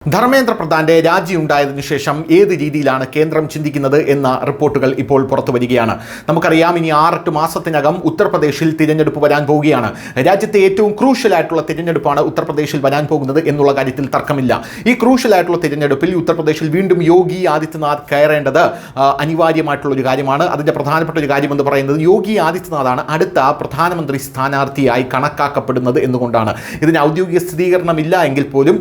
ധർമ്മേന്ദ്ര പ്രധാന്റെ രാജി ഉണ്ടായതിനു ശേഷം ഏത് രീതിയിലാണ് കേന്ദ്രം ചിന്തിക്കുന്നത് എന്ന റിപ്പോർട്ടുകൾ ഇപ്പോൾ പുറത്തു വരികയാണ്. നമുക്കറിയാം, ഇനി 6-8 മാസത്തിനകം ഉത്തർപ്രദേശിൽ തിരഞ്ഞെടുപ്പ് വരാൻ പോവുകയാണ്. രാജ്യത്തെ ഏറ്റവും ക്രൂഷ്യൽ ആയിട്ടുള്ള തിരഞ്ഞെടുപ്പാണ് ഉത്തർപ്രദേശിൽ വരാൻ പോകുന്നത് എന്നുള്ള കാര്യത്തിൽ തർക്കമില്ല. ഈ ക്രൂഷ്യൽ ആയിട്ടുള്ള തിരഞ്ഞെടുപ്പിൽ ഉത്തർപ്രദേശിൽ വീണ്ടും യോഗി ആദിത്യനാഥ് കയറേണ്ടത് അനിവാര്യമായിട്ടുള്ള ഒരു കാര്യമാണ്. അതിൻ്റെ പ്രധാനപ്പെട്ട ഒരു കാര്യം എന്ന് പറയുന്നത് യോഗി ആദിത്യനാഥാണ് അടുത്ത പ്രധാനമന്ത്രി സ്ഥാനാർത്ഥിയായി കണക്കാക്കപ്പെടുന്നത് എന്നുകൊണ്ടാണ്. ഇതിന് ഔദ്യോഗിക സ്ഥിരീകരണമില്ല എങ്കിൽ പോലും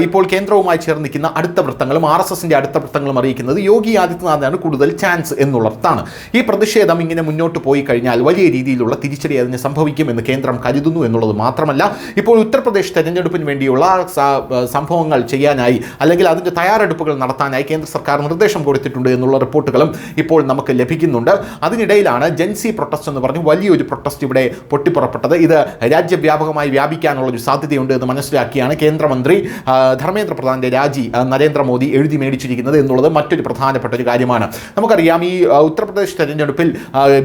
ഇപ്പോൾ കേന്ദ്രവുമായി ചേർന്നിരിക്കുന്ന അടുത്ത വൃത്തങ്ങളും RSSന്റെ അടുത്ത വൃത്തങ്ങളും അറിയിക്കുന്നത് യോഗി ആദിത്യനാഥാണ് കൂടുതൽ ചാൻസ് എന്നുള്ളതാണ്. ഈ പ്രതിഷേധം ഇങ്ങനെ മുന്നോട്ട് പോയി കഴിഞ്ഞാൽ വലിയ രീതിയിലുള്ള തിരിച്ചടി അതിന് സംഭവിക്കുമെന്ന് കേന്ദ്രം കരുതുന്നു എന്നുള്ളത് മാത്രമല്ല, ഇപ്പോൾ ഉത്തർപ്രദേശ് തെരഞ്ഞെടുപ്പിന് വേണ്ടിയുള്ള സംഭവങ്ങൾ ചെയ്യാനായി അല്ലെങ്കിൽ അതിൻ്റെ തയ്യാറെടുപ്പുകൾ നടത്താനായി കേന്ദ്ര സർക്കാർ നിർദ്ദേശം കൊടുത്തിട്ടുണ്ട് എന്നുള്ള റിപ്പോർട്ടുകളും ഇപ്പോൾ നമുക്ക് ലഭിക്കുന്നുണ്ട്. അതിനിടയിലാണ് ജൻസി പ്രൊട്ടസ്റ്റ് എന്ന് പറഞ്ഞ് വലിയൊരു പ്രൊട്ടസ്റ്റ് ഇവിടെ പൊട്ടിപ്പുറപ്പെട്ടത്. ഇത് രാജ്യവ്യാപകമായി വ്യാപിക്കാനുള്ള ഒരു സാധ്യതയുണ്ട് എന്ന് മനസ്സിലാക്കിയാണ് കേന്ദ്രമന്ത്രി ധർമ്മേന്ദ്ര പ്രധാന്റെ രാജി നരേന്ദ്രമോദി എഴുതി മേടിച്ചിരിക്കുന്നത് എന്നുള്ളത് മറ്റൊരു പ്രധാനപ്പെട്ട ഒരു കാര്യമാണ്. നമുക്കറിയാം, ഈ ഉത്തർപ്രദേശ് തെരഞ്ഞെടുപ്പിൽ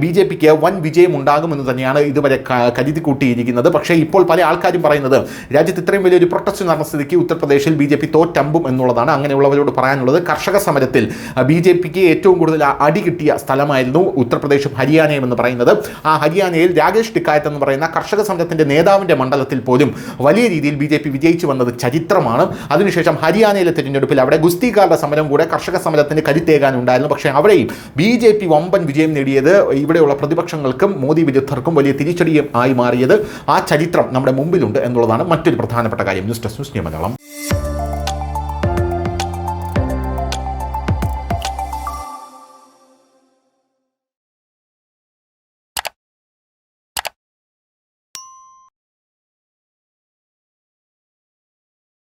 BJPക്ക് വൻ വിജയം ഉണ്ടാകുമെന്ന് തന്നെയാണ് ഇതുവരെ കരുതി കൂട്ടിയിരിക്കുന്നത്. പക്ഷേ ഇപ്പോൾ പല ആൾക്കാരും പറയുന്നത് രാജ്യത്ത് ഇത്രയും വലിയൊരു പ്രൊട്ടസ്റ്റ് നടന്ന സ്ഥിതിക്ക് ഉത്തർപ്രദേശിൽ BJP തോറ്റമ്പും എന്നുള്ളതാണ്. അങ്ങനെയുള്ളവരോട് പറയാനുള്ളത്, കർഷക സമരത്തിൽ BJPക്ക് ഏറ്റവും കൂടുതൽ അടി കിട്ടിയ സ്ഥലമായിരുന്നു ഉത്തർപ്രദേശും ഹരിയാനയും എന്ന് പറയുന്നത്. ആ ഹരിയാനയിൽ രാകേഷ് ടിക്കായത്ത് എന്ന് പറയുന്ന കർഷക സമരത്തിൻ്റെ നേതാവിൻ്റെ മണ്ഡലത്തിൽ പോലും വലിയ രീതിയിൽ BJP വിജയിച്ചു വന്നത് ചരിത്രമാണ്. അതിനുശേഷം ഹരിയാനയിലെ തിരഞ്ഞെടുപ്പിൽ അവിടെ ഗുസ്തിക്കാരുടെ സമരം കൂടെ കർഷക സമരത്തിന് കരുത്തേകാനുണ്ടായിരുന്നു. പക്ഷേ അവിടെയും BJP വമ്പൻ വിജയം നേടിയത് ഇവിടെയുള്ള പ്രതിപക്ഷങ്ങൾക്കും മോദി വിരുദ്ധർക്കും വലിയ തിരിച്ചടിയും ആയി മാറിയത് ആ ചരിത്രം നമ്മുടെ മുമ്പിലുണ്ട് എന്നുള്ളതാണ് മറ്റൊരു പ്രധാനപ്പെട്ട കാര്യം. News desk news Malayalam.